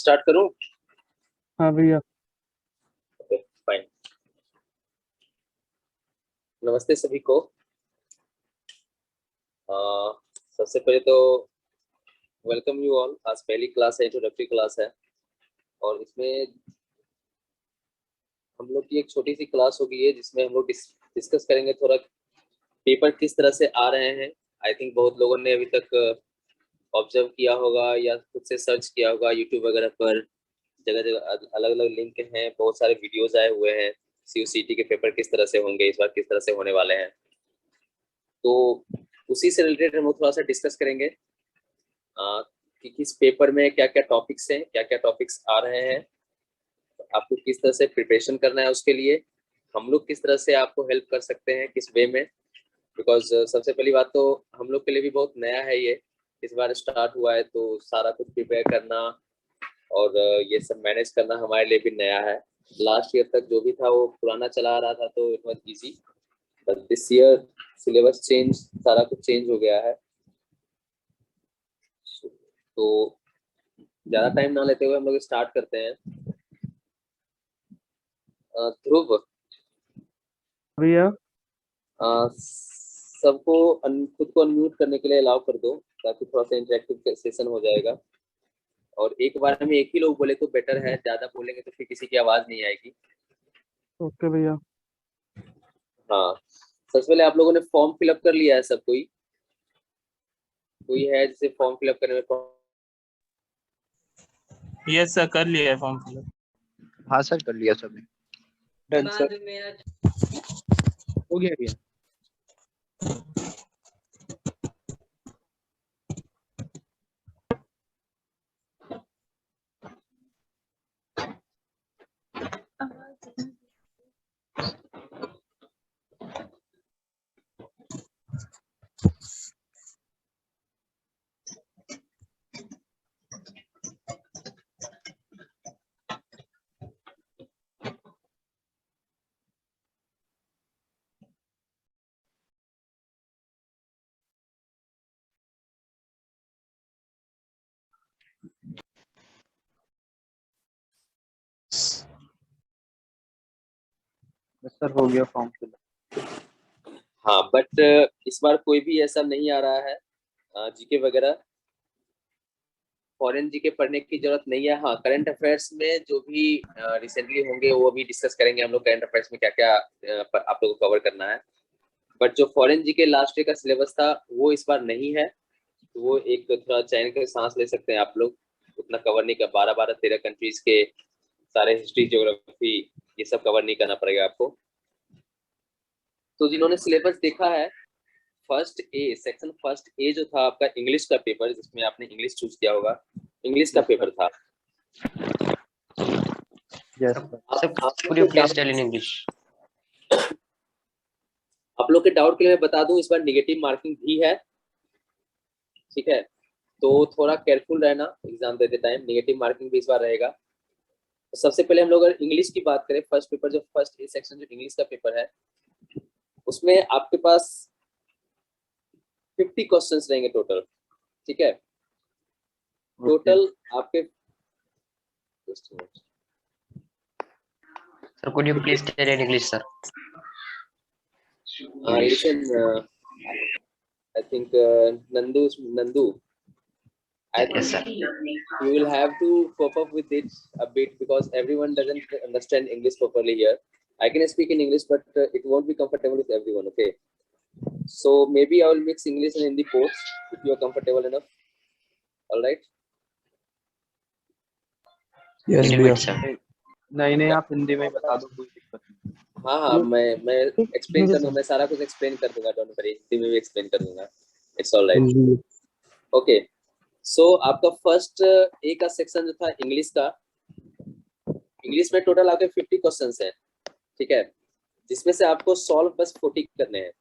Start करूं? हाँ भैया। Okay fine. नमस्ते सभी को। सबसे पहले तो वेलकम यू ऑल। आज पहली क्लास है, इंट्रोडक्टरी क्लास है, और इसमें हम लोग की एक छोटी सी क्लास होगी है जिसमें हम लोग डिस्कस करेंगे थोड़ा पेपर किस तरह से आ रहे हैं। आई थिंक बहुत लोगों ने अभी तक ऑब्जर्व किया होगा या खुद से सर्च किया होगा यूट्यूब वगैरह पर। जगह जगह अलग अलग लिंक हैं, बहुत सारे वीडियोज आए हुए हैं। CUCT के पेपर किस तरह से होंगे इस बार, किस तरह से होने वाले हैं, तो उसी से रिलेटेड हम लोग थोड़ा सा डिस्कस करेंगे कि किस पेपर में क्या क्या टॉपिक्स हैं, क्या क्या टॉपिक्स आ रहे हैं, आपको किस तरह से प्रिपरेशन करना है, उसके लिए हम लोग किस तरह से आपको हेल्प कर सकते हैं, किस वे में। बिकॉज सबसे पहली बात तो हम लोग के लिए भी बहुत नया है, ये इस बार स्टार्ट हुआ है, तो सारा कुछ प्रिपेयर करना और ये सब मैनेज करना हमारे लिए भी नया है। लास्ट ईयर तक जो भी था वो पुराना चला आ रहा था, तो it was easy, but this year syllabus change, सारा कुछ चेंज हो गया है। तो ज्यादा टाइम ना लेते हुए हम लोग स्टार्ट करते हैं। ध्रुव भैया सबको खुद को अनम्यूट करने के लिए अलाउ कर दो, ताकि थोड़ा सा इंटरेक्टिव सेशन हो जाएगा। और एक बार में एक ही लोग बोले तो बेटर है, ज्यादा बोलेंगे तो फिर किसी की आवाज नहीं आएगी। ओके भैया। हाँ, सबसे पहले आप लोगों ने फॉर्म फिलअप कर लिया है सब? कोई है जिसे फॉर्म फिलअप करने में यस सर, कर लिया है फॉर्म फिलअप। हाँ सर, कर लिया सबने। डन सर, हो गया भैया। बस सर, हो गया फॉर्म फिलअप। हाँ, बट इस बार कोई भी ऐसा नहीं आ रहा है जीके वगैरह, फॉरेन जीके पढ़ने की जरूरत नहीं है। हाँ, करंट अफेयर्स में जो भी रिसेंटली होंगे वो भी डिस्कस करेंगे हम लोग, करंट अफेयर्स में क्या क्या आप लोगों को कवर करना है। बट जो फॉरेन जीके लास्ट ईयर का सिलेबस था वो इस बार नहीं है, तो वो एक थोड़ा चैन के सांस ले सकते हैं आप लोग। उतना कवर नहीं कर, 12-13 कंट्रीज के सारे हिस्ट्री, ज्योग्राफी, ये सब कवर नहीं करना पड़ेगा आपको। तो जिन्होंने सिलेबस देखा है, first A section, first A जो था आपका इंग्लिश का पेपर, जिसमें आपने इंग्लिश चूज किया होगा, इंग्लिश का पेपर था। आप लोग के डाउट के लिए मैं बता दूं, इस बार निगेटिव मार्किंग भी है, ठीक है? तो थोड़ा केयरफुल रहना एग्जाम देते टाइम, निगेटिव मार्किंग भी इस बार रहेगा। तो सबसे पहले हम लोग अगर इंग्लिश की बात करें, फर्स्ट पेपर जो फर्स्ट ए सेक्शन जो इंग्लिश का पेपर है, उसमें आपके पास 50 क्वेश्चंस रहेंगे टोटल, ठीक है? टोटल आपके Sir, could you please tell in English, sir? Listen, I think Nandu, I think Yes, sir. you will have to cope up with it a bit, because everyone doesn't understand English properly here. I can speak in English, but it won't be comfortable with everyone, okay? So maybe I will mix English and Hindi both, if you are comfortable enough. All right? Yes, sir. नहीं, आप हिंदी में बता दो, कोई दिक्कत नहीं। हाँ, मैं एक्सप्लेन कर दूंगा, मैं सारा कुछ एक्सप्लेन कर दूंगा, डोंट वरी, हिंदी में भी एक्सप्लेन कर दूंगा, इट्स ऑल राइट। ओके, सो आपका फर्स्ट ए का सेक्शन जो था इंग्लिश का, इंग्लिश में टोटल आपके 50 क्वेश्चंस हैं, ठीक है? जिसमें से आपको सॉल्व बस 40 करने हैं।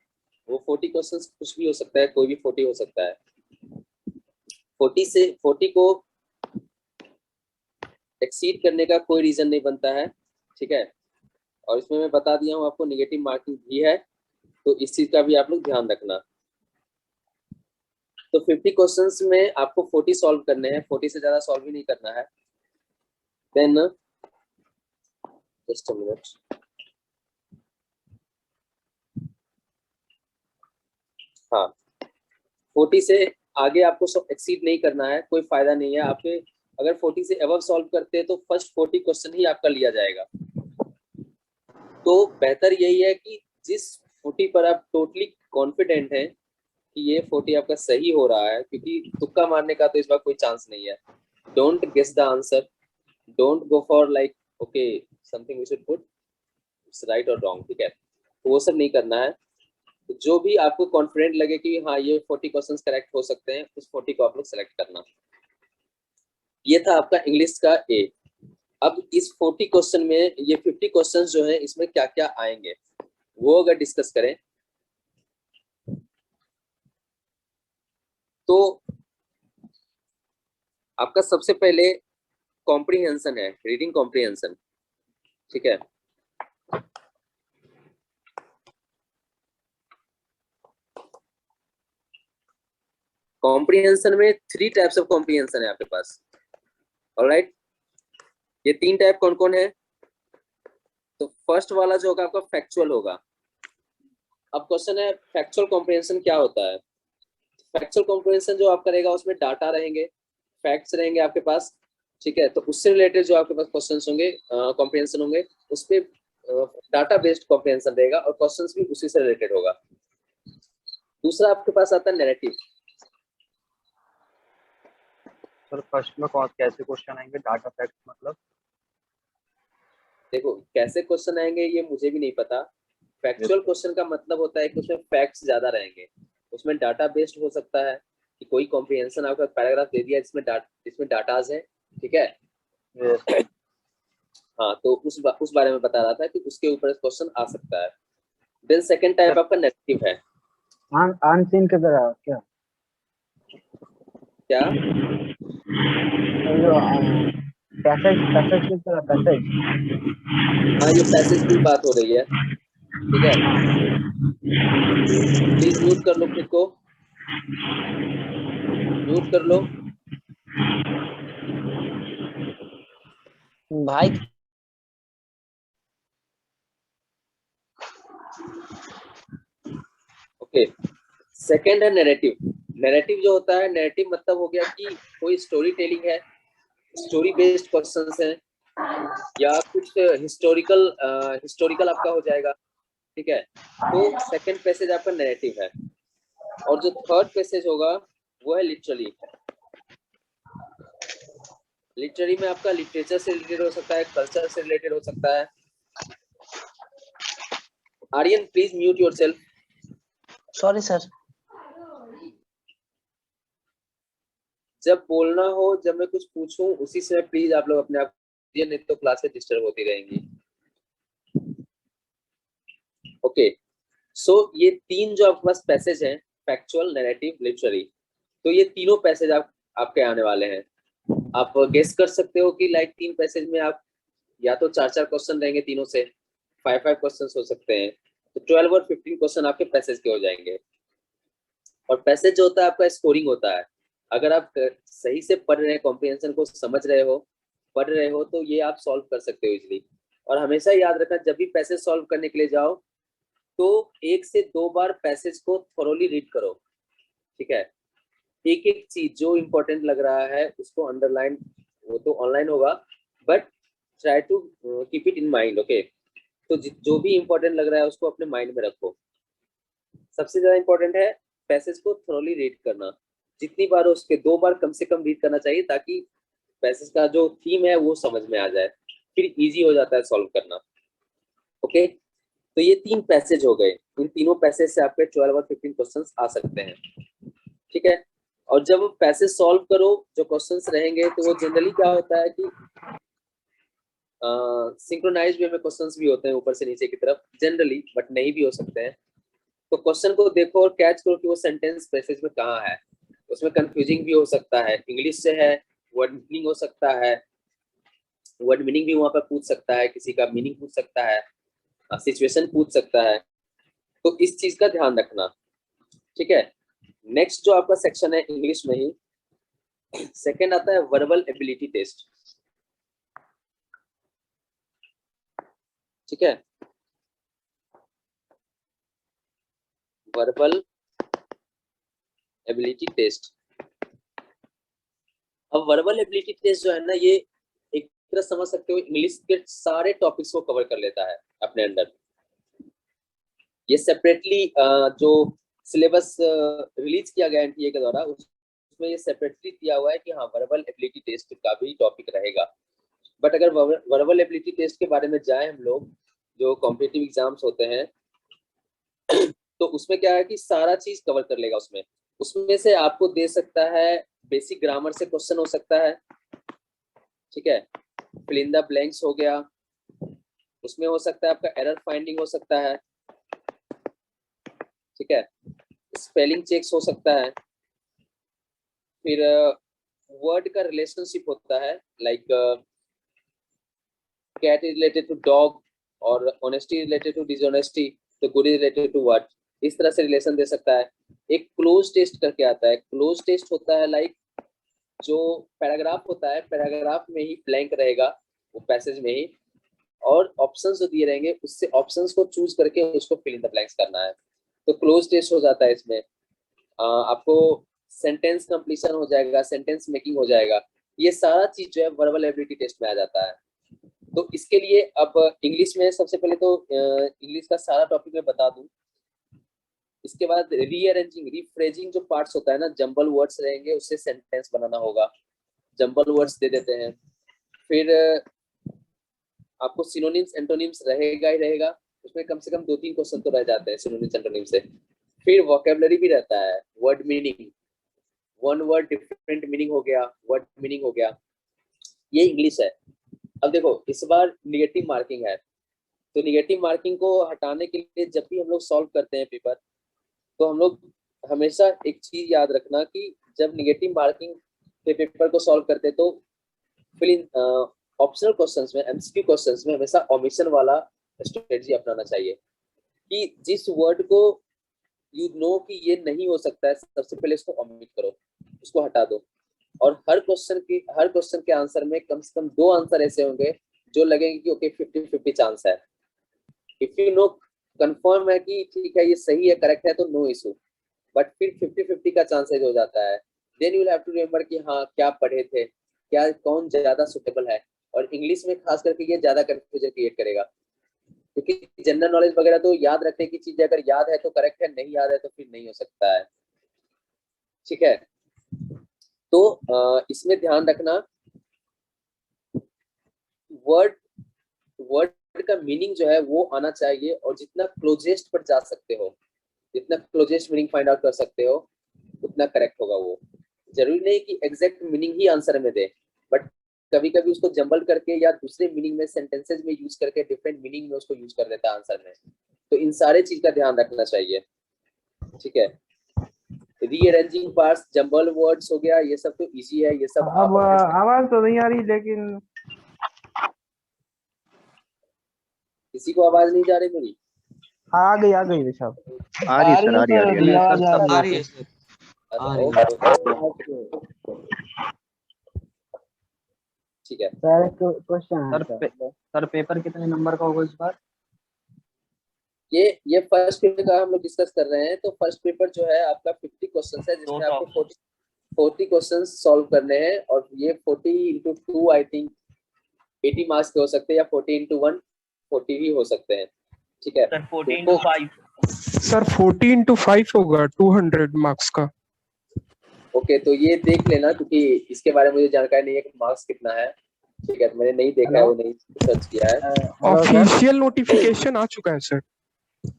वो 40 क्वेश्चंस कुछ भी हो सकता है, कोई भी 40 हो सकता है। 40 को एक्सीड करने का कोई रीजन नहीं बनता है, ठीक है? और इसमें मैं बता दिया हूँ आपको निगेटिव मार्किंग भी है, तो इस चीज का भी आप लोग ध्यान रखना। तो 50 क्वेश्चंस में आपको 40 सॉल्व करने हैं, 40 से ज्यादा सॉल्व ही नहीं करना है। देन जस्ट अ मिनट, हाँ 40 से आगे आपको सब एक्सीड नहीं करना है, कोई फायदा नहीं है आपके। अगर 40 से अबव सॉल्व करते हैं तो फर्स्ट 40 क्वेश्चन ही आपका लिया जाएगा। तो बेहतर यही है कि जिस 40 पर आप टोटली कॉन्फिडेंट हैं कि ये 40 आपका सही हो रहा है, क्योंकि तुक्का मारने का तो इस बार कोई चांस नहीं है। Don't guess the answer, don't go for like okay something we should put its right और रॉन्ग, ठीक है, तो वो सब नहीं करना है। तो जो भी आपको कॉन्फिडेंट लगे कि हाँ ये 40 क्वेश्चंस करेक्ट हो सकते हैं, उस 40 को आप लोग सेलेक्ट करना। ये था आपका इंग्लिश का ए। अब इस 40 क्वेश्चन में ये 50 क्वेश्चंस जो है इसमें क्या क्या आएंगे वो अगर डिस्कस करें तो आपका सबसे पहले कॉम्प्रिहेंशन है, रीडिंग कॉम्प्रिहेंशन, ठीक है। कॉम्प्रिहेंशन में 3 टाइप्स ऑफ कॉम्प्रिहेंशन है आपके पास, ऑलराइट। ये 3 टाइप कौन कौन है? तो फर्स्ट वाला जो होगा आपका फैक्चुअल होगा। अब क्वेश्चन है फैक्चुअल कॉम्प्रिहेंशन क्या होता है। फैक्चुअल कॉम्प्रिहेंशन जो आप करेगा उसमें डाटा रहेंगे, फैक्ट्स रहेंगे आपके पास, ठीक है। तो उससे रिलेटेड जो आपके पास क्वेश्चंस होंगे, कॉम्प्रिहेंशन होंगे, उस पे डाटा बेस्ड कॉम्प्रिहेंशन रहेगा और क्वेश्चंस भी उसी से रिलेटेड होगा। दूसरा आपके पास आता है नैरेटिव। सर फर्स्ट में कौन कैसे क्वेश्चन आएंगे, डाटा फैक्ट मतलब? देखो कैसे क्वेश्चन आएंगे ये मुझे भी नहीं पता। फैक्चुअल क्वेश्चन का मतलब होता है कि उसमें फैक्ट्स ज्यादा रहेंगे, उसमें डाटा बेस्ड हो सकता है कि कोई कॉम्प्रिहेंशन आपका पैराग्राफ दे दिया जिसमें डाटाज है, ठीक है। हाँ तो उस बारे में बता रहा था कि उसके ऊपर क्वेश्चन आ सकता है। देन सेकंड टाइप आपका नेगेटिव है। अनसीन की तरह क्या? क्या? जो पैसेज की तरह, पैसेज। हाँ ये पैसेज की बात हो रही है, ठीक है। प्लीज म्यूट कर लो खुद को, म्यूट कर लो भाई। ओके। सेकंड है नैरेटिव। नैरेटिव जो होता है, नैरेटिव मतलब हो गया कि कोई स्टोरी टेलिंग है, स्टोरी बेस्ड क्वेश्चंस हैं या कुछ हिस्टोरिकल आपका हो जाएगा, ठीक है। तो सेकंड पैसेज आपका नैरेटिव है। और जो थर्ड पैसेज होगा वो है लिटररी। लिटररी में आपका लिटरेचर से रिलेटेड हो सकता है, कल्चर से रिलेटेड हो सकता है। Aryan please mute yourself. Sorry sir. जब बोलना हो, जब मैं कुछ पूछूं उसी समय प्लीज आप लोग अपने आप, ये नहीं तो क्लासेस डिस्टर्ब होती रहेंगी। ओके सो ये 3 जो आपके पास पैसेज हैं, फैक्चुअल, नैरेटिव, लिटररी, तो ये तीनों पैसेज आपके आने वाले हैं। आप गेस कर सकते हो कि लाइक 3 पैसेज में आप या तो 4-4 क्वेश्चन रहेंगे, तीनों से 5-5 क्वेश्चन हो सकते हैं, तो 12 और 15 क्वेश्चन आपके पैसेज के हो जाएंगे। और पैसेज जो होता है आपका स्कोरिंग होता है। अगर आप सही से पढ़ रहे हैं, कॉम्प्रिहेंशन को समझ रहे हो, पढ़ रहे हो, तो ये आप सॉल्व कर सकते हो इजीली। और हमेशा याद रखना जब भी पैसेज सॉल्व करने के लिए जाओ तो 1 से 2 बार पैसेज को थोरोली रीड करो, ठीक है। एक एक चीज जो इम्पोर्टेंट लग रहा है उसको अंडरलाइन, वो तो ऑनलाइन होगा but try to keep it in mind, okay. तो जो भी इम्पोर्टेंट लग रहा है उसको अपने माइंड में रखो। सबसे ज्यादा इम्पोर्टेंट है पैसेज को थोरोली रीड करना। जितनी बार हो उसके 2 बार कम से कम रीड करना चाहिए ताकि पैसेज का जो थीम है वो समझ में आ जाए, फिर इजी हो जाता है सॉल्व करना, ओके। तो ये 3 पैसेज हो गए। इन तीनों पैसेज से आपके 12 और 15 क्वेश्चंस आ सकते हैं, ठीक है। और जब पैसेज सॉल्व करो, जो क्वेश्चंस रहेंगे तो वो जनरली क्या होता है कि सिंक्रोनाइज वे में क्वेश्चंस भी होते हैं ऊपर से नीचे की तरफ जनरली, बट नहीं भी हो सकते हैं। तो क्वेश्चन को देखो और कैच करो कि वो सेंटेंस पैसेज में कहाँ है। उसमें कंफ्यूजिंग भी हो सकता है, इंग्लिश से है, वर्ड मीनिंग हो सकता है, वर्ड मीनिंग भी वहां पर पूछ सकता है, किसी का मीनिंग पूछ सकता है, सिचुएशन पूछ सकता है। तो इस चीज का ध्यान रखना, ठीक है। नेक्स्ट जो आपका सेक्शन है इंग्लिश में ही, सेकंड आता है वर्बल एबिलिटी टेस्ट। ठीक है, वर्बल एबिलिटी टेस्ट। अब वर्बल एबिलिटी टेस्ट जो है ना, ये एक तरह समझ सकते हो इंग्लिश के सारे टॉपिक्स को कवर कर लेता है अपने अंदर। ये सेपरेटली जो सिलेबस रिलीज किया गया एनटीए के द्वारा, उसमें ये सेपरेटली दिया हुआ है कि हाँ वर्बल एबिलिटी टेस्ट का भी टॉपिक रहेगा। बट अगर वर्बल एबिलिटी टेस्ट के बारे में जाए हम लोग, जो कॉम्पिटिटिव एग्जाम्स होते हैं, तो उसमें क्या है कि सारा चीज कवर कर लेगा। उसमें से आपको दे सकता है बेसिक ग्रामर से क्वेश्चन हो सकता है, ठीक है, फिल इन द ब्लैंक्स हो गया, उसमें हो सकता है आपका एरर फाइंडिंग हो सकता है, ठीक है, स्पेलिंग चेक्स हो सकता है, फिर वर्ड का रिलेशनशिप होता है, like cat is related to dog और ऑनेस्टी रिलेटेड टू डिसऑनेस्टी, तो good is related to what, इस तरह से रिलेशन दे सकता है। एक क्लोज टेस्ट करके आता है, क्लोज टेस्ट होता है लाइक जो पैराग्राफ होता है, पैराग्राफ में ही ब्लैंक रहेगा वो पैसेज में ही, और ऑप्शंस जो दिए रहेंगे उससे ऑप्शंस को चूज करके उसको फिल इन द ब्लैंक्स करना है, तो क्लोज टेस्ट हो जाता है। इसमें आपको सेंटेंस कंप्लीशन हो जाएगा, सेंटेंस मेकिंग हो जाएगा, ये सारा चीज जो है वर्बल एबिलिटी टेस्ट में आ जाता है। तो इसके लिए अब इंग्लिश में सबसे पहले तो इंग्लिश का सारा टॉपिक मैं बता दूं, इसके बाद रीअरेंजिंग रीफ्रेजिंग जो पार्ट्स होता है ना, जंबल वर्ड्स रहेंगे उससे सेंटेंस बनाना होगा, जंबल वर्ड्स दे देते हैं। फिर आपको सिनोनिम्स एंटोनिम्स रहेगा ही रहेगा, उसमें कम से कम 2-3 क्वेश्चन तो रह जाते हैं सिनोनिम्स एंटोनिम से। फिर वोकैबुलरी भी रहता है, word meaning, one word different meaning हो गया, वर्ड मीनिंग हो गया, ये इंग्लिश है। अब देखो इस बार निगेटिव मार्किंग है, तो निगेटिव मार्किंग को हटाने के लिए जब भी हम लोग सॉल्व करते हैं पेपर, तो हम लोग हमेशा एक चीज याद रखना कि जब निगेटिव मार्किंग के पेपर को सॉल्व करते हैं तो फिल इन ऑप्शनल क्वेश्चंस में, एमसीक्यू क्वेश्चंस में हमेशा ओमिशन वाला स्ट्रेटजी अपनाना चाहिए कि जिस वर्ड को यू नो कि ये नहीं हो सकता है, सबसे पहले इसको ओमिट करो, उसको हटा दो, और हर क्वेश्चन के आंसर में कम से कम 2 आंसर ऐसे होंगे जो लगेंगे कि ओके 50-50 चांस है। इफ यू नो कंफर्म है कि ठीक है ये सही है, करेक्ट है, तो नो इशू, बट फिर 50-50 का चांसेस हो जाता है, then you will have to remember कि हाँ क्या पढ़े थे, क्या कौन ज्यादा सुटेबल है। और इंग्लिश में खास करके ये ज्यादा कंफ्यूजन क्रिएट करेगा, क्योंकि जनरल नॉलेज वगैरह तो याद रखने की चीज है, अगर याद है तो करेक्ट है, नहीं याद है तो फिर नहीं हो सकता है, ठीक है। तो इसमें ध्यान रखना वर्ड का मीनिंग जो है वो आना चाहिए, और जितना क्लोजेस्ट पर जा सकते हो, जितना क्लोजेस्ट मीनिंग फाइंड आउट कर सकते हो उतना करेक्ट होगा वो। जरूरी नहीं कि एग्जैक्ट मीनिंग ही आंसर में दे, बट कभी कभी उसको जंबल करके या दूसरे मीनिंग में सेंटेंसेस में यूज करके डिफरेंट मीनिंग में उसको यूज कर देता है आंसर में। तो इन सारे चीज का ध्यान रखना चाहिए, ठीक है। रीअरेंजिंग पार्ट्स, जंबल वर्ड्स हो गया, ये सब तो इजी है, ये सब अब आवाज तो नहीं आ रही, लेकिन किसी को आवाज नहीं जा रही मेरी? आ गई ऋषभ। आ रही है सर, आ रही है। आ रही है सर। ठीक है सर क्वेश्चन है सर पेपर कितने नंबर का होगा इस बार? ये फर्स्ट पेपर का हम लोग डिस्कस कर रहे हैं। तो फर्स्ट पेपर जो है आपका 50 क्वेश्चन है, जिसमें आपको 40 क्वेश्चन सॉल्व करने हैं, और ये 40 × 2 आई थिंक 80 मार्क्स के हो सकते हैं, या 40 × 1 40 भी हो सकते हैं, ठीक है। सर 14 × 5 सर 40 × 5 होगा 200 मार्क्स का। ओके, तो ये देख लेना, क्योंकि इसके बारे में मुझे जानकारी नहीं है कि मार्क्स कितना है, ठीक है, मैंने नहीं देखा है, वो नहीं सर्च किया है। ऑफिशियल नोटिफिकेशन आ चुका है सर।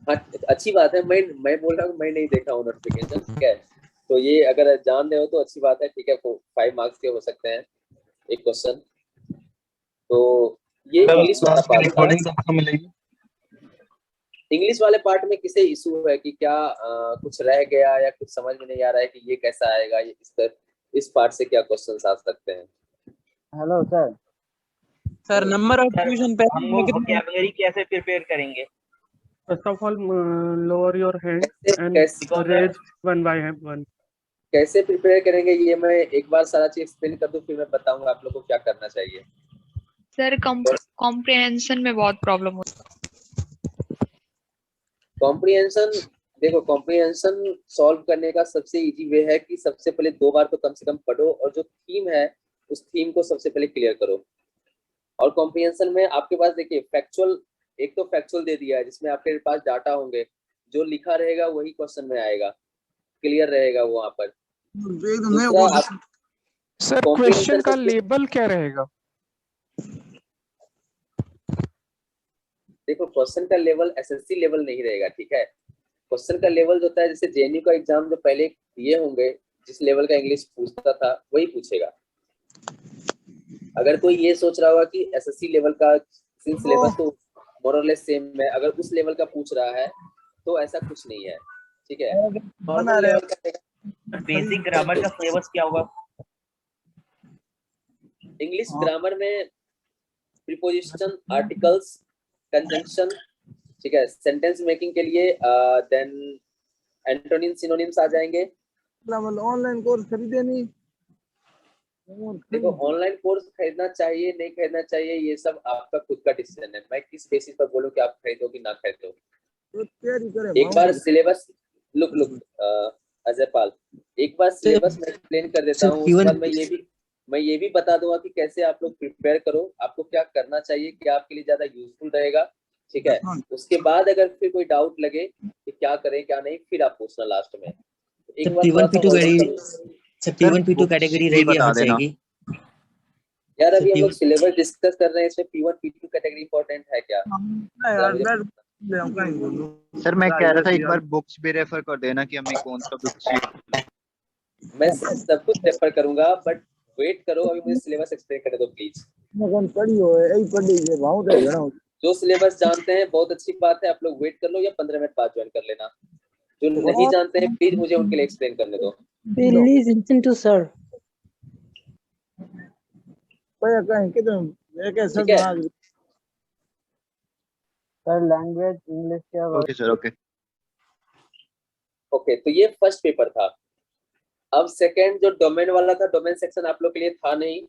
हाँ अच्छी बात है, मैं बोल रहा हूँ मैं नहीं देखा हूँ नोटिफिकेशन, ठीक है। तो ये अगर जान रहे हो तो अच्छी बात है, ठीक है। 5 मार्क्स के हो सकते हैं एक क्वेश्चन। तो ये इंग्लिश वाला पार्ट मिलेगी। इंग्लिश वाले पार्ट में किसे इशू है कि क्या कुछ रह गया या कुछ समझ में नहीं आ रहा है कि ये कैसा आएगा, ये इस पार्ट से क्या क्वेश्चन आ सकते हैं? Hello sir number of tuition पे हम वोकैबुलरी कैसे प्रिपेयर करेंगे? First of all lower your hand and raise 1 by 1। कैसे प्रिपेयर करेंगे ये मैं एक बार सारा चीज एक्सप्लेन कर दूं, फिर मैं बताऊंगा आप लोगों को क्या करना चाहिए। सर कॉम्प्रिहेंशन में बहुत प्रॉब्लम होता है। कॉम्प्रिहेंशन, देखो कॉम्प्रिहेंशन सॉल्व करने का सबसे इजी वे है कि सबसे पहले 2 बार तो कम से कम पढ़ो और जो थीम है उस थीम को सबसे पहले क्लियर करो। और कॉम्प्रिहेंशन में आपके पास देखिए फैक्चुअल, एक तो फैक्चुअल दे दिया है जिसमें आपके पास डाटा होंगे, जो लिखा रहेगा वही क्वेश्चन में आएगा, क्लियर रहेगा वो वहाँ पर। सर क्वेश्चन का लेबल क्या रहेगा? देखो क्वेश्चन का लेवल एसएससी लेवल नहीं रहेगा, ठीक है। क्वेश्चन का लेवल जो होता है, जैसे जेएनयू का एग्जाम जो पहले दिए होंगे, जिस लेवल का इंग्लिश पूछता था वही पूछेगा। अगर कोई ये सोच रहा होगा कि एसएससी लेवल का सिलेबस तो मोर और लेस सेम है, अगर उस लेवल का पूछ रहा है तो ऐसा कुछ नहीं है, ठीक है। नॉर्मल लेवल का बेसिक ग्रामर का सिलेबस क्या होगा? इंग्लिश ग्रामर में प्रीपोजिशन, आर्टिकल्स, कंजंक्शन, ठीक है। सेंटेंस मेकिंग के लिए देन एंटोनिम, सिनोनिम्स आ जाएंगे। ऑनलाइन कोर्स खरीदे नहीं? देखो ऑनलाइन कोर्स खरीदना चाहिए नहीं खरीदना चाहिए ये सब आपका खुद का डिसीजन है। मैं किस बेसिस पर बोलूं कि आप खरीदो कि ना खरीदो? एक बार सिलेबस लुक अजय पाल, एक बार सिलेबस मैं एक्सप्लेन कर देता हूँ, उसके बाद मैं ये भी बता दूंगा कि कैसे आप लोग प्रिपेयर करो, आपको क्या करना चाहिए, क्या आपके लिए ज्यादा यूजफुल रहेगा, ठीक है। उसके बाद अगर फिर कोई डाउट लगे कि क्या करें क्या नहीं, फिर आप पूछना लास्ट में। एक बार P1 P2 कैटेगरी रहेगी या हट जाएगी? यार अभी हम लोग सिलेबस डिस्कस कर रहे हैं, इसमें P1 P2 कैटेगरी इंपॉर्टेंट है क्या? सर मैं कह रहा था एक बार बुक्स भी रेफर कर देना कि हमें कौन सा बुक चाहिए। मैं सब कुछ रेफर करूंगा, बट वेट करो, अभी मुझे सिलेबस एक्सप्लेन करने दो प्लीज। जो सिलेबस जानते हैं बहुत अच्छी बात है, आप लोग वेट कर लो या 15 मिनट बाद ज्वाइन कर लेना। जो नहीं जानते हैं प्लीज मुझे उनके लिए एक्सप्लेन करने दो। Please listen to sir. ठीक है, सर लैंग्वेज इंग्लिश क्या? Okay sir, okay okay. तो ये फर्स्ट पेपर था। अब सेकंड जो डोमेन वाला था, डोमेन सेक्शन आप लोग के लिए था नहीं,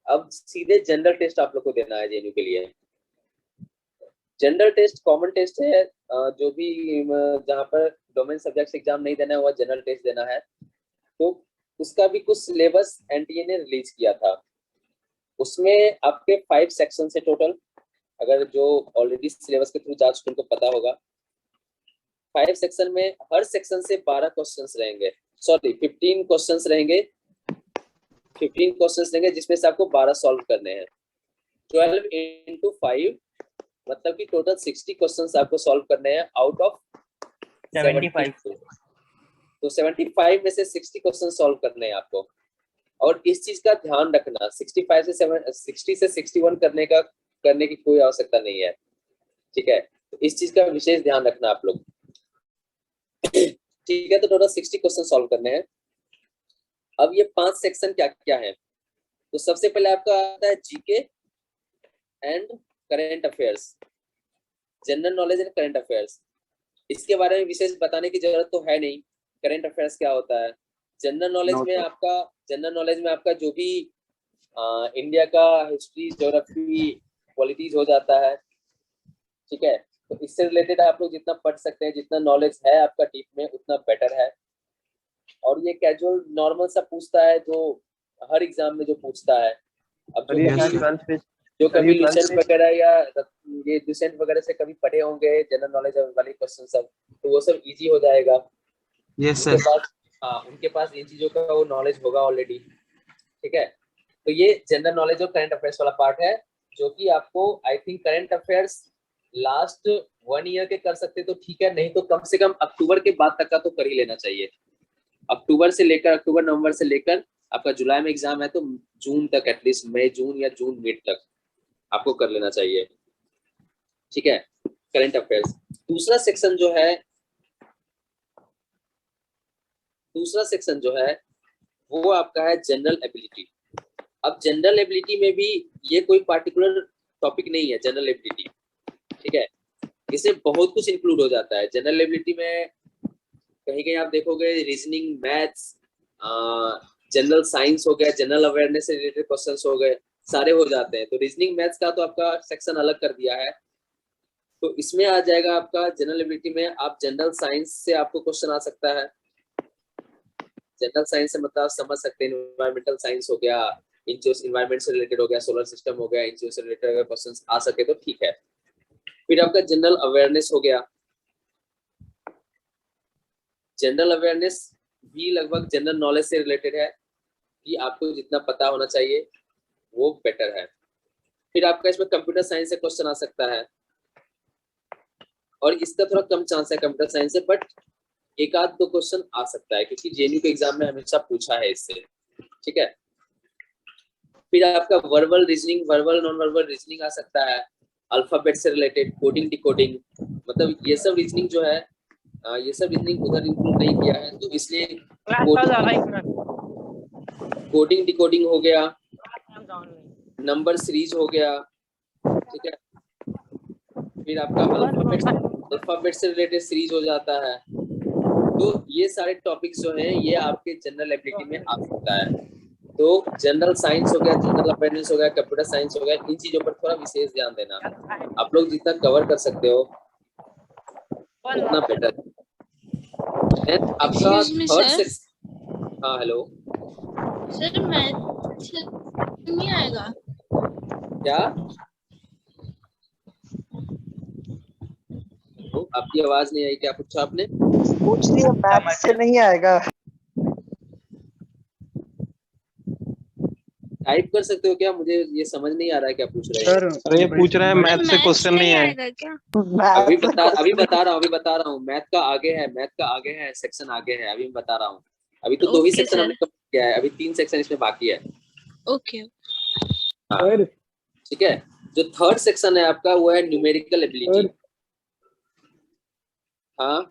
अब सीधे जनरल टेस्ट आप लोग को देना है जेएनयू के लिए। जनरल टेस्ट कॉमन टेस्ट है, जो भी जहाँ पर डोमेन सब्जेक्ट एग्जाम नहीं देना है वह जनरल टेस्ट देना है। तो उसका भी कुछ सिलेबस एनटीए ने रिलीज किया था, उसमें आपके 5 सेक्शन से टोटल, अगर जो ऑलरेडी सिलेबस के थ्रू जा चुके उनको पता होगा। 5 सेक्शन में हर सेक्शन से 12 क्वेश्चंस रहेंगे, सॉरी 15 क्वेश्चंस रहेंगे, 15 क्वेश्चंस रहेंगे जिसमें से आपको 12 सॉल्व करने हैं। 12 into 5 मतलब कि टोटल 60 क्वेश्चंस आपको सॉल्व करने हैं आउट ऑफ 75। तो 75 में से 60 क्वेश्चन सॉल्व करने हैं आपको। और इस चीज का ध्यान रखना, 65 से 60 से 61 करने की कोई आवश्यकता नहीं है, ठीक है। तो इस चीज का विशेष ध्यान रखना आप लोग, ठीक है। तो टोटल 60 क्वेश्चन सॉल्व करने हैं। अब ये 5 सेक्शन क्या क्या है? तो सबसे पहले आपका आता है GK and current affairs, general knowledge and current affairs. इसके बारे में विशेष बताने की जरूरत तो है नहीं, करंट अफेयर्स क्या होता है। जनरल नॉलेज में आपका जो भी इंडिया का हिस्ट्री, ज्योग्राफी, पॉलिटीज हो जाता है, ठीक है। तो इससे रिलेटेड आप लोग जितना पढ़ सकते हैं, जितना नॉलेज है आपका डीप में, उतना बेटर है। और ये कैजुअल नॉर्मल सा पूछता है जो हर एग्जाम में जो पूछता है। अब जो कभी लुसेंट वगैरह या ये लुसेंट वगैरह से कभी पढ़े होंगे जनरल नॉलेज वाले क्वेश्चन सब, तो वो सब इजी हो जाएगा। Yes sir. उनके पास इन चीजों का वो नॉलेज होगा ऑलरेडी, ठीक है। तो ये जनरल नॉलेज और करंट अफेयर्स वाला पार्ट है, जो कि आपको I think current affairs last 1 year के कर सकते तो ठीक है, नहीं तो कम से कम अक्टूबर के बाद तक का तो कर ही लेना चाहिए। अक्टूबर नवंबर से लेकर आपका जुलाई में एग्जाम है, तो जून तक एटलीस्ट, मई जून या जून मिड तक आपको कर लेना चाहिए, ठीक है, करंट अफेयर्स। दूसरा सेक्शन जो है वो आपका है जनरल एबिलिटी। अब जनरल एबिलिटी में भी ये कोई पार्टिकुलर टॉपिक नहीं है, जनरल एबिलिटी, ठीक है। इसमें बहुत कुछ इंक्लूड हो जाता है जनरल एबिलिटी में। कहीं कहीं आप देखोगे रीजनिंग, मैथ्स, जनरल साइंस हो गया, जनरल अवेयरनेस से रिलेटेड क्वेश्चंस हो गए, सारे हो जाते हैं। तो रीजनिंग मैथ्स का तो आपका सेक्शन अलग कर दिया है, तो इसमें आ जाएगा आपका जनरल एबिलिटी में, आप जनरल साइंस से आपको क्वेश्चन आ सकता है। जनरल साइंस से मतलब आप समझ सकते हैं, इन्वायरमेंटल साइंस हो गया, इन्वायरमेंट से रिलेटेड हो गया, सोलर सिस्टम हो गया, इन चीजों से रिलेटेड अगर क्वेश्चन आ सके तो ठीक है। फिर आपका जनरल अवेयरनेस हो गया। जनरल अवेयरनेस भी लगभग जनरल नॉलेज से रिलेटेड है कि आपको जितना पता होना चाहिए वो बेटर है। फिर आपका इसमें कंप्यूटर साइंस से क्वेश्चन आ सकता है, और इसका थोड़ा कम चांस है कंप्यूटर साइंस से, बट एक आध दो क्वेश्चन आ सकता है क्योंकि जेएनयू के एग्जाम में हमेशा पूछा है इससे, ठीक है। फिर आपका verbal reasoning, verbal non verbal reasoning आ सकता है, अल्फाबेट से रिलेटेड, कोडिंग डिकोडिंग, मतलब ये सब रीजनिंग जो है ये सब रीजनिंग उधर इंक्लूड नहीं किया है, तो इसलिए कोडिंग डिकोडिंग हो गया, नंबर सीरीज हो गया, ठीक है। फिर आपका अल्फाबेट से रिलेटेड सीरीज हो जाता है। तो ये सारे टॉपिक्स जो हैं ये आपके जनरल एबिलिटी में आ सकता है। तो जनरल साइंस हो गया, जनरल अवेयरनेस हो गया, कंप्यूटर साइंस हो गया, इन चीजों पर थोड़ा विशेष ध्यान देना। आप लोग जितना कवर कर सकते हो उतना बेटर। आपका थर्ड सेक्शन, हाँ हेलो सर, मैथ नहीं आएगा क्या? आपकी आवाज नहीं आई, क्या पूछा आपने? पूछ लिया, मैथ से नहीं आएगा। टाइप कर सकते हो क्या? मुझे ये समझ नहीं आ रहा है क्या पूछ रहे हैं। अरे ये पूछ रहे हैं मैथ से क्वेश्चन नहीं है। अभी बता रहा हूँ मैथ का आगे है, मैथ का आगे है, सेक्शन आगे है, अभी मैं बता रहा हूँ। अभी तो 2 ही सेक्शन हमने कंप्लीट किया है, अभी 3 सेक्शन इसमें बाकी है। ओके हाँ, ठीक है। जो थर्ड सेक्शन है आपका वो है न्यूमेरिकल एबिलिटी। हाँ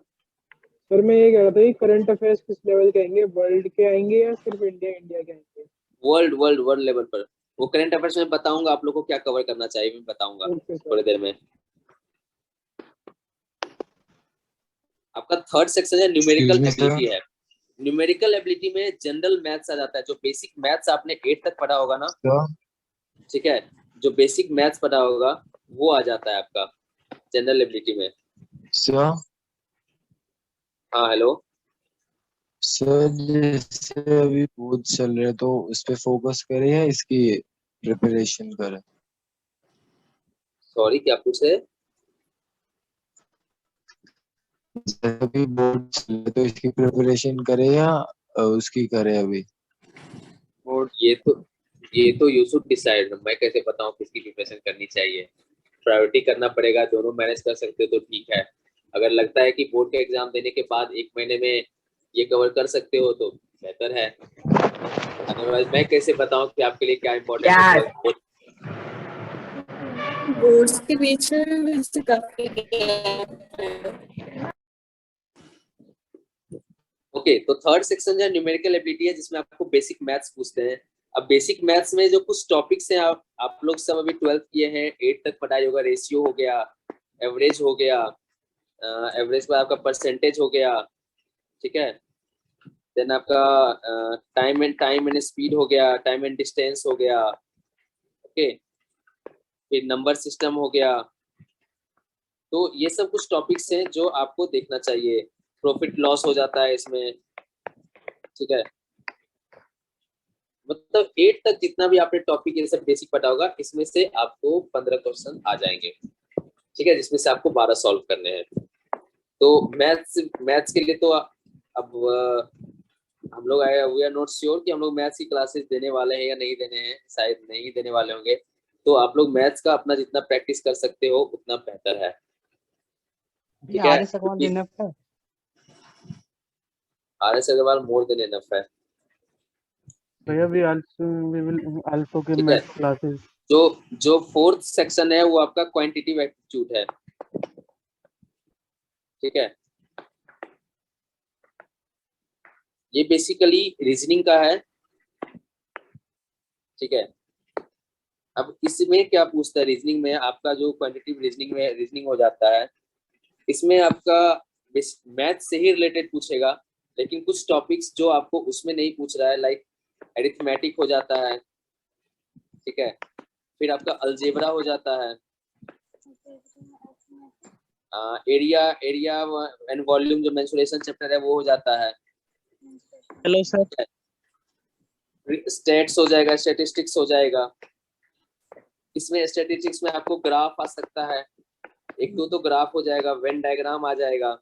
सर मैं ये कह रहा था कि करंट अफेयर्स किस लेवल के आएंगे, वर्ल्ड के आएंगे या सिर्फ इंडिया के आएंगे? वर्ल्ड लेवल पर। वो करंट अफेयर्स में बताऊंगा आप लोगों को क्या कवर करना चाहिए, मैं बताऊंगा थोड़ी देर में। आपका थर्ड सेक्शन है न्यूमेरिकल एबिलिटी है। न्यूमेरिकल एबिलिटी में जनरल मैथ्स आ जाता है, जो बेसिक मैथ्स आपने 8 तक पढ़ा होगा ना, ठीक है, जो बेसिक मैथ्स पढ़ा होगा वो आ जाता है आपका जनरल एबिलिटी में। हाँ हेलो सर, जैसे अभी बोर्ड चल रहे तो उस पे फोकस करें या इसकी प्रिपरेशन करें? सॉरी क्या पूछे? अभी बोर्ड चल रहे तो इसकी प्रिपरेशन करें या उसकी करें अभी? ये तो यू शुड डिसाइड, मैं कैसे बताऊं किसकी प्रिपरेशन करनी चाहिए। प्रायोरिटी करना पड़ेगा, दोनों मैनेज कर सकते हो तो ठीक है। अगर लगता है कि बोर्ड का एग्जाम देने के बाद 1 महीने में ये कवर कर सकते हो तो बेहतर है, अदरवाइज मैं कैसे बताऊं कि आपके लिए क्या इम्पोर्टेंट है। बोर्ड्स के बीच में काफी ओके, तो थर्ड सेक्शन जो न्यूमेरिकल एबिलिटी है जिसमें आपको बेसिक मैथ्स पूछते हैं। अब बेसिक मैथ्स में जो कुछ टॉपिक्स हैं, आप लोग सब अभी 12th किए हैं, 8 तक पढ़ाई होगा। रेशियो हो गया, एवरेज हो गया, एवरेज पर आपका परसेंटेज हो गया, ठीक है। देन आपका टाइम एंड स्पीड हो गया, टाइम एंड डिस्टेंस हो गया, ओके। फिर नंबर सिस्टम हो गया। तो ये सब कुछ टॉपिक्स हैं जो आपको देखना चाहिए। प्रॉफिट लॉस हो जाता है इसमें, ठीक है। मतलब 8 तक जितना भी आपने टॉपिक ये सब बेसिक पढ़ा होगा, इसमें से आपको 15 क्वेश्चन आ जाएंगे, ठीक है, जिसमें से आपको 12 सॉल्व करने हैं। तो मैथ्स के लिए तो अब हम लोग वी आर नॉट श्योर कि हम लोग मैथ्स की क्लासेस देने वाले हैं या नहीं देने हैं, शायद नहीं देने वाले होंगे। तो आप लोग मैथ्स का अपना जितना प्रैक्टिस कर सकते हो उतना बेहतर है, ठीक है। RS Agarwal more than enough है भैया। We will also give math classes. जो फोर्थ सेक्शन है वो आपका क्वांटिटेटिव एप्टीट्यूड है, ठीक है। ये बेसिकली रीजनिंग का है, ठीक है। अब इसमें क्या पूछता है, रीजनिंग में आपका जो क्वांटिटेटिव रीजनिंग हो जाता है, इसमें आपका मैथ से ही रिलेटेड पूछेगा, लेकिन कुछ टॉपिक्स जो आपको उसमें नहीं पूछ रहा है, लाइक अरिथमेटिक हो जाता है, ठीक है। फिर आपका अलजेब्रा हो जाता है, एरिया एरिया एंड वॉल्यूम जो मेंसुरेशन चैप्टर है वो हो जाता है। Hello sir. स्टेट्स हो जाएगा, स्टैटिस्टिक्स हो जाएगा। इसमें स्टैटिस्टिक्स में आपको ग्राफ आ सकता है, एक दो तो ग्राफ हो जाएगा, वेन डायग्राम आ जाएगा,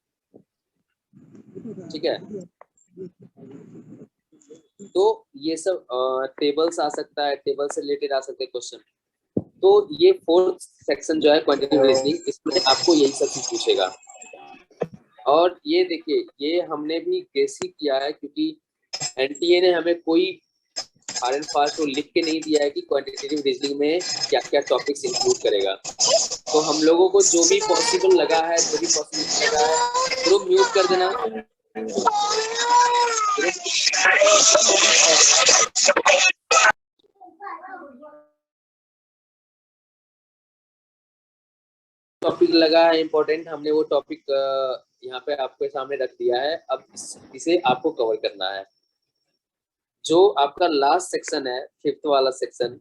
ठीक है। तो ये सब टेबल्स आ सकता है, टेबल से रिलेटेड आ सकते हैं क्वेश्चन। तो ये फोर्थ सेक्शन जो है क्वांटिटेटिव रीजनिंग, इसमें आपको यही सब चीज पूछेगा। और ये देखिए, ये हमने भी गेस ही किया है क्योंकि एनटीए ने हमें कोई हार्ड एंड फास्ट रूल लिख के नहीं दिया है कि क्वांटिटेटिव रीजनिंग में क्या क्या टॉपिक्स इंक्लूड करेगा। तो हम लोगों को जो भी पॉसिबल लगा है, जो भी पॉसिबल लगा है, ग्रुप म्यूट कर देना। टॉपिक लगा है इम्पोर्टेंट, हमने वो टॉपिक यहाँ पे आपके सामने रख दिया है। अब इसे आपको कवर करना है। जो आपका लास्ट सेक्शन है, फिफ्थ वाला सेक्शन,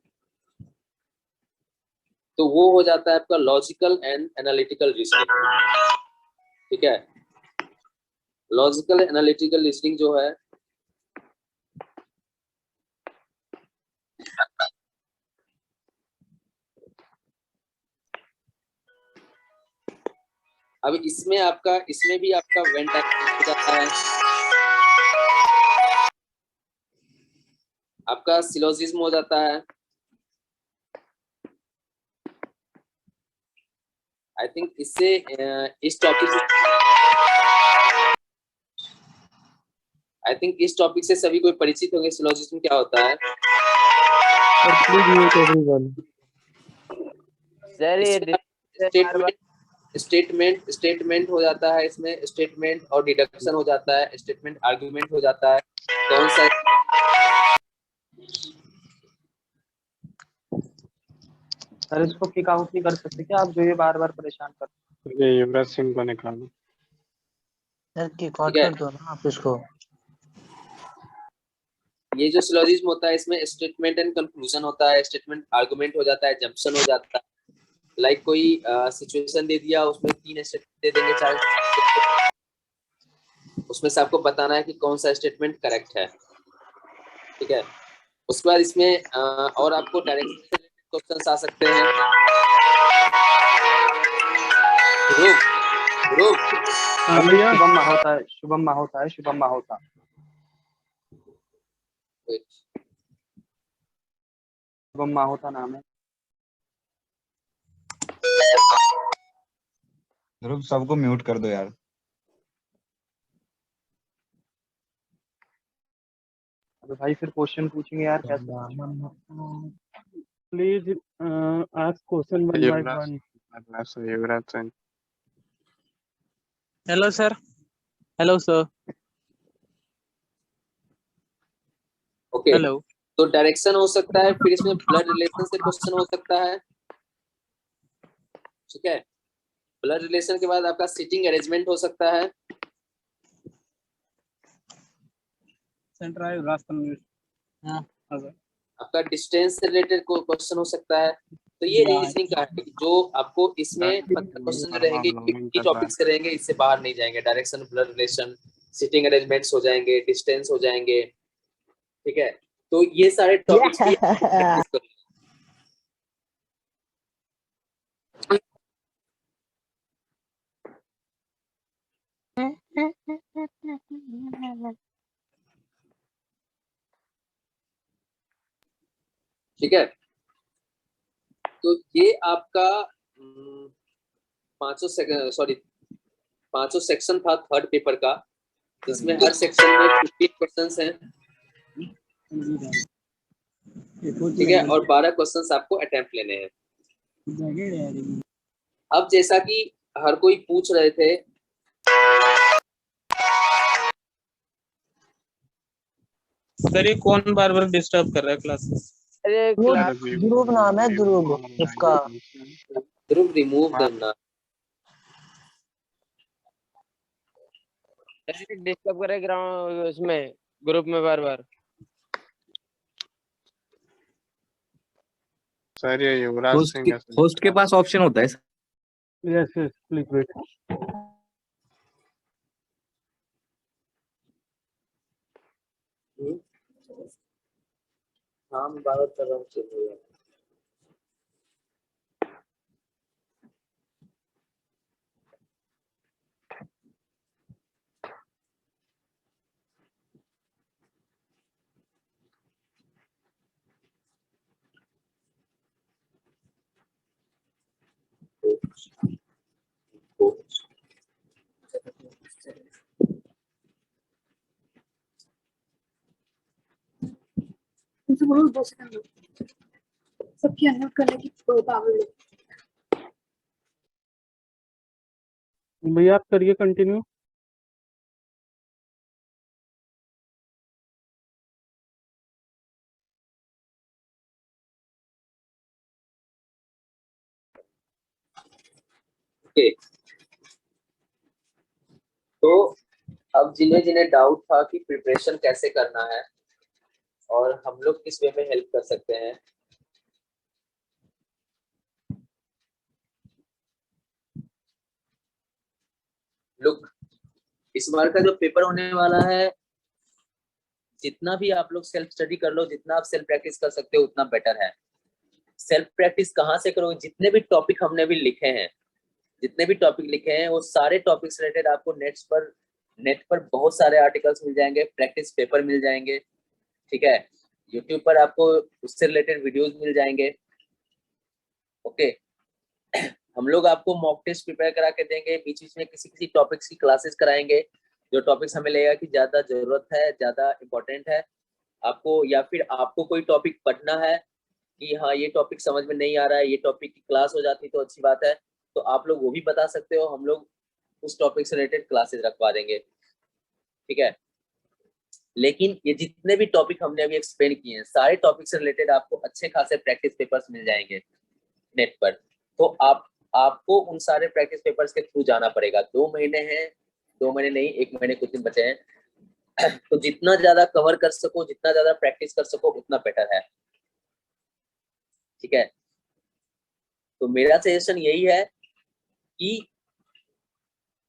तो वो हो जाता है आपका लॉजिकल एंड एनालिटिकल रीजनिंग, ठीक है। लॉजिकल एनालिटिकल रीजनिंग जो है अब इसमें भी आपका वेन डायग्राम हो जाता है, आपका सिलोजिज्म हो जाता है। आई थिंक इससे इस टॉपिक से सभी कोई परिचित होंगे। सिलोजिज्म क्या होता है? स्टेटमेंट हो जाता है, इसमें स्टेटमेंट और डिडक्शन हो जाता है, स्टेटमेंट आर्गुमेंट हो जाता है। कौन सा सर इसको किक आउट नहीं कर सकते क्या आप, जो ये बार बार परेशान कर? ये युवराज सिंह को निकालो सर किक आउट कर दो ना आप इसको। ये जो सिलोजिज्म होता है इसमें स्टेटमेंट एंड कंक्लूजन होता है, स्टेटमेंट आर्गुमेंट हो जाता है, जंक्शन हो जाता है। लाइक कोई सिचुएशन दे दिया, उसमें 3 स्टेटमेंट दे देंगे, 4, उसमें से आपको बताना है कि कौन सा स्टेटमेंट करेक्ट है, ठीक है। उसके बाद इसमें और आपको डायरेक्शन से रिलेटेड क्वेश्चंस आ सकते हैं। शुभम माहोता है, शुभम माहोता है, शुभम माहोता, शुभम माहोता नाम है। ध्रुव सबको म्यूट कर दो यार। अबे भाई फिर क्वेश्चन पूछेंगे यार कैसे? Please ask question one by one. Yuvraj Singh. Hello sir. Hello sir. Okay, hello. तो डायरेक्शन हो सकता है, फिर इसमें ब्लड रिलेशन से क्वेश्चन हो सकता है, ठीक है। ब्लड रिलेशन के बाद आपका सीटिंग अरेंजमेंट हो सकता है, आपका डिस्टेंस से रिलेटेड कोई क्वेश्चन हो सकता है। तो ये रीजनिंग का है जो आपको इसमें क्वेश्चन रहेंगे, टॉपिक से रहेंगे, इससे बाहर नहीं जाएंगे। Direction, blood relation, seating arrangements हो जाएंगे, डिस्टेंस हो जाएंगे, ठीक है। तो ये सारे टॉपिक्स भी ठीक है। तो ये आपका पांचों सेक्शन था थर्ड पेपर का, जिसमें हर सेक्शन में 15 क्वेश्चंस हैं, ठीक है, और 12 क्वेश्चंस आपको अटेम्प्ट लेने हैं। अब जैसा कि हर कोई पूछ रहे थे, सर ये कौन बार बार डिस्टर्ब कर रहा है क्लासेस? अरे ध्रुव नाम है, ध्रुव उसका। ध्रुव रिमूव करना, डिस्टर्ब करे ग्राउंड उसमें ग्रुप में बार बार। सर ये युवराज सिंह होस्ट के पास ऑप्शन होता है Yes, yes, please wait. हाँ मैं बात कर रहा हूँ, चलिए। सबकी अनम्यूट करने की पावर लो। भैया आप करिए कंटिन्यू। ओके, तो अब जिन्हें जिन्हें डाउट था कि प्रिपरेशन कैसे करना है और हम लोग किस वे में हेल्प कर सकते हैं, लुक, इस बार का जो पेपर होने वाला है, जितना भी आप लोग सेल्फ स्टडी कर लो, जितना आप सेल्फ प्रैक्टिस कर सकते हो उतना बेटर है। सेल्फ प्रैक्टिस कहाँ से करोगे? जितने भी टॉपिक हमने भी लिखे हैं, जितने भी टॉपिक लिखे हैं वो सारे टॉपिक्स रिलेटेड आपको नेट पर बहुत सारे आर्टिकल्स मिल जाएंगे, प्रैक्टिस पेपर मिल जाएंगे, ठीक है। यूट्यूब पर आपको उससे रिलेटेड वीडियोस मिल जाएंगे। ओके, हम लोग आपको मॉक टेस्ट प्रिपेयर करा के देंगे, बीच बीच में किसी किसी टॉपिक्स की क्लासेस कराएंगे, जो टॉपिक्स हमें लगेगा कि ज्यादा जरूरत है, ज्यादा इंपॉर्टेंट है आपको, या फिर आपको कोई टॉपिक पढ़ना है कि हाँ ये टॉपिक समझ में नहीं आ रहा है, ये टॉपिक की क्लास हो जाती तो अच्छी बात है, तो आप लोग वो भी बता सकते हो, हम लोग उस टॉपिक से रिलेटेड क्लासेस रखवा देंगे, ठीक है। लेकिन ये जितने भी टॉपिक हमने अभी एक्सप्लेन किए हैं, सारे टॉपिक से रिलेटेड आपको अच्छे खासे प्रैक्टिस पेपर्स मिल जाएंगे नेट पर। तो आपको उन सारे प्रैक्टिस पेपर्स के थ्रू जाना पड़ेगा। 2 महीने हैं, 2 महीने नहीं, 1 महीने कुछ दिन बचे हैं। तो जितना ज्यादा कवर कर सको, जितना ज्यादा प्रैक्टिस कर सको उतना बेटर है, ठीक है। तो मेरा सजेशन यही है कि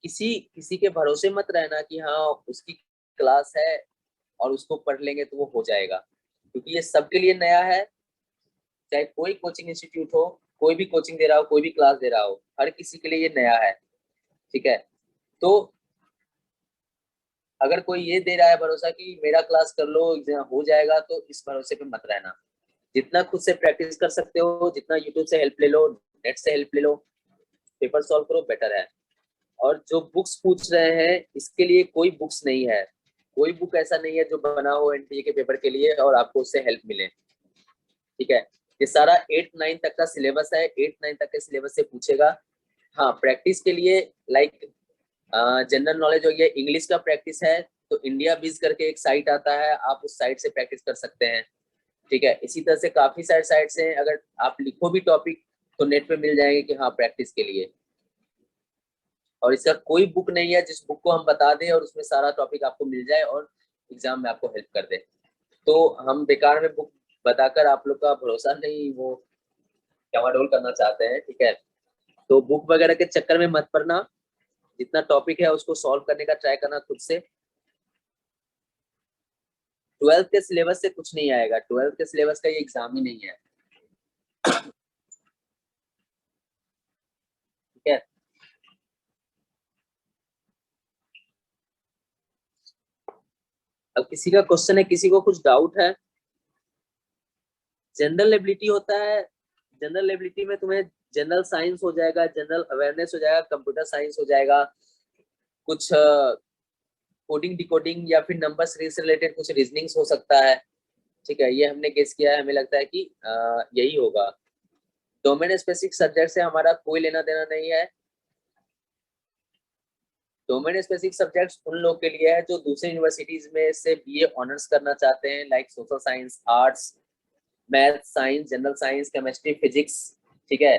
किसी के भरोसे मत रहना कि हाँ उसकी क्लास है और उसको पढ़ लेंगे तो वो हो जाएगा, क्योंकि ये सबके लिए नया है। चाहे कोई कोचिंग इंस्टीट्यूट हो, कोई भी कोचिंग दे रहा हो, कोई भी क्लास दे रहा हो, हर किसी के लिए ये नया है, ठीक है। तो अगर कोई ये दे रहा है भरोसा कि मेरा क्लास कर लो हो जाएगा, तो इस भरोसे पे मत रहना। जितना खुद से प्रैक्टिस कर सकते हो, जितना यूट्यूब से हेल्प ले लो, नेट से हेल्प ले लो, पेपर सॉल्व करो, बेटर है। और जो बुक्स पूछ रहे हैं, इसके लिए कोई बुक्स नहीं है, कोई बुक ऐसा नहीं है जो बना हो एनटीए के पेपर के लिए और आपको उससे हेल्प मिले, ठीक है। ये सारा 8-9 तक का सिलेबस है, 8-9 तक के सिलेबस से पूछेगा। हाँ, प्रैक्टिस के लिए लाइक जनरल नॉलेज हो गया, इंग्लिश का प्रैक्टिस है तो इंडिया बिज करके एक साइट आता है, आप उस साइट से प्रैक्टिस कर सकते हैं, ठीक है। इसी तरह से काफी सारे साइट्स हैं, अगर आप लिखो भी टॉपिक तो नेट पे मिल जाएंगे कि हाँ प्रैक्टिस के लिए। और इसका कोई बुक नहीं है जिस बुक को हम बता दें और उसमें सारा टॉपिक आपको मिल जाए और एग्जाम में आपको हेल्प कर दे। तो हम बेकार में बुक बताकर आप लोग का भरोसा नहीं वो डामाडोल करना चाहते हैं, ठीक है। तो बुक वगैरह के चक्कर में मत पड़ना, जितना टॉपिक है उसको सॉल्व करने का ट्राई करना खुद से। 12th के सिलेबस से कुछ नहीं आएगा, 12th के सिलेबस का ये एग्जाम ही नहीं है, ठीक है। अब किसी का क्वेश्चन है, किसी को कुछ डाउट है? जनरल एबिलिटी होता है, जनरल एबिलिटी में तुम्हें जनरल साइंस हो जाएगा, जनरल अवेयरनेस हो जाएगा, कंप्यूटर साइंस हो जाएगा, कुछ कोडिंग डिकोडिंग या फिर नंबर सीरीज से रिलेटेड कुछ रीजनिंग्स हो सकता है, ठीक है। ये हमने गेस किया है, हमें लगता है कि यही होगा। डोमेन स्पेसिफिक सब्जेक्ट से हमारा कोई लेना देना नहीं है। डोमेन स्पेसिफिक सब्जेक्ट्स उन लोग के लिए है जो दूसरी यूनिवर्सिटीज में से बीए ऑनर्स करना चाहते हैं, like social science, arts, math, science, general science, chemistry, physics, ठीक है,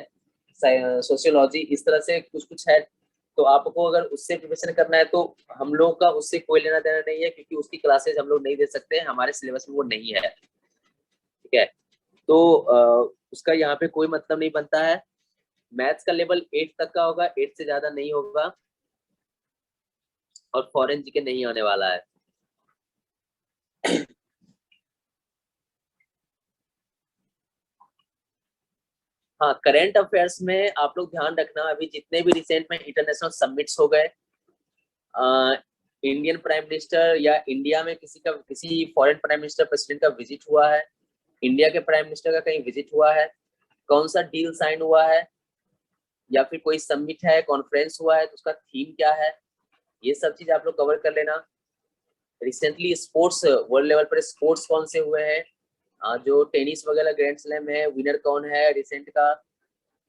सोशियोलॉजी, इस तरह से कुछ कुछ है। तो आपको अगर उससे प्रिपरेशन करना है तो हम लोग का उससे कोई लेना देना नहीं है, क्योंकि उसकी क्लासेस हम लोग नहीं दे सकते, हमारे सिलेबस में वो नहीं है, ठीक है। तो उसका यहाँ पे कोई मतलब नहीं बनता है। मैथ्स का लेवल 8 तक का होगा, 8 से ज्यादा नहीं होगा, और फॉरेन जीके नहीं आने वाला है। हाँ, करंट अफेयर्स में आप लोग ध्यान रखना, अभी जितने भी रिसेंट में इंटरनेशनल समिट्स हो गए, इंडियन प्राइम मिनिस्टर या इंडिया में किसी फॉरेन प्राइम मिनिस्टर प्रेसिडेंट का विजिट हुआ है, इंडिया के प्राइम मिनिस्टर का कहीं विजिट हुआ है, कौन सा डील साइन हुआ है, या फिर कोई समिट है, कॉन्फ्रेंस हुआ है, तो उसका थीम क्या है, ये सब चीज आप लोग कवर कर लेना। रिसेंटली स्पोर्ट्स, वर्ल्ड लेवल पर स्पोर्ट्स कौन से हुए हैं, जो टेनिस वगैरह ग्रैंड स्लैम है, विनर कौन है रिसेंट का,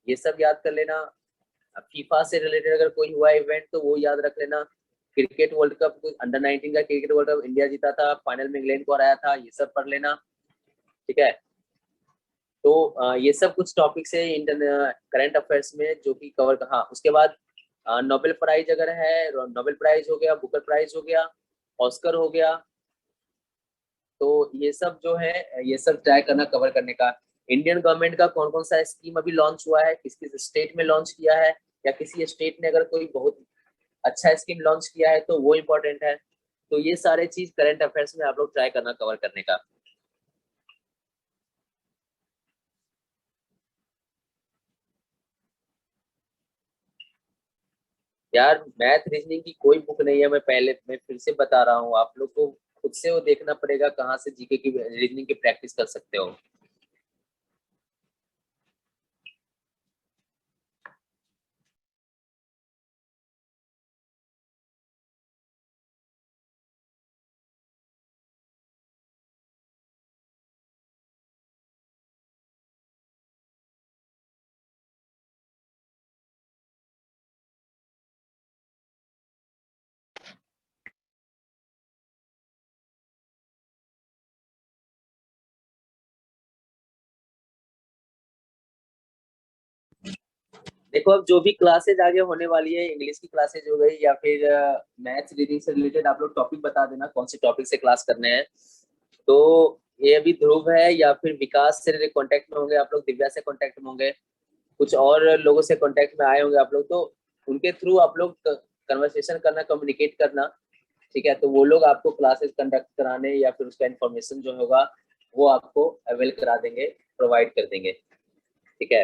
ये सब याद कर लेना। फीफा से रिलेटेड अगर कोई हुआ इवेंट तो वो याद रख लेना। क्रिकेट वर्ल्ड कप, अंडर 19 का क्रिकेट वर्ल्ड कप इंडिया जीता था, फाइनल में इंग्लैंड को हराया था, ये सब पढ़ लेना, ठीक है। तो ये सब कुछ टॉपिक्स है करंट अफेयर्स में जो कि कवर। हाँ, उसके बाद नोबेल प्राइज अगर है, नोबेल प्राइज हो गया, बुकर प्राइज हो गया, ऑस्कर हो गया, तो ये सब जो है ये सब ट्राई करना कवर करने का। इंडियन गवर्नमेंट का कौन कौन सा स्कीम अभी लॉन्च हुआ है, किस किस स्टेट में लॉन्च किया है, या किसी स्टेट ने अगर कोई बहुत अच्छा स्कीम लॉन्च किया है तो वो इम्पोर्टेंट है। तो ये सारे चीज करंट अफेयर्स में आप लोग ट्राई करना कवर करने का। यार मैथ रीजनिंग की कोई बुक नहीं है, मैं फिर से बता रहा हूँ, आप लोग को खुद से वो देखना पड़ेगा कहाँ से जीके की रीजनिंग की प्रैक्टिस कर सकते हो। देखो, अब जो भी क्लासेज आगे होने वाली है, इंग्लिश की क्लासेज हो गई या फिर मैथ्स रीडिंग से रिलेटेड, आप लोग टॉपिक बता देना कौन से टॉपिक से क्लास करने हैं। तो ये अभी ध्रुव है या फिर विकास से कांटेक्ट में होंगे आप लोग, दिव्या से कांटेक्ट में होंगे, कुछ और लोगों से कांटेक्ट में आए होंगे आप लोग, तो उनके थ्रू आप लोग कन्वर्सेशन करना, कम्युनिकेट करना, ठीक है। तो वो लोग आपको क्लासेस कंडक्ट कराने या फिर उसका इन्फॉर्मेशन जो होगा वो आपको अवेल करा देंगे, प्रोवाइड कर देंगे, ठीक है।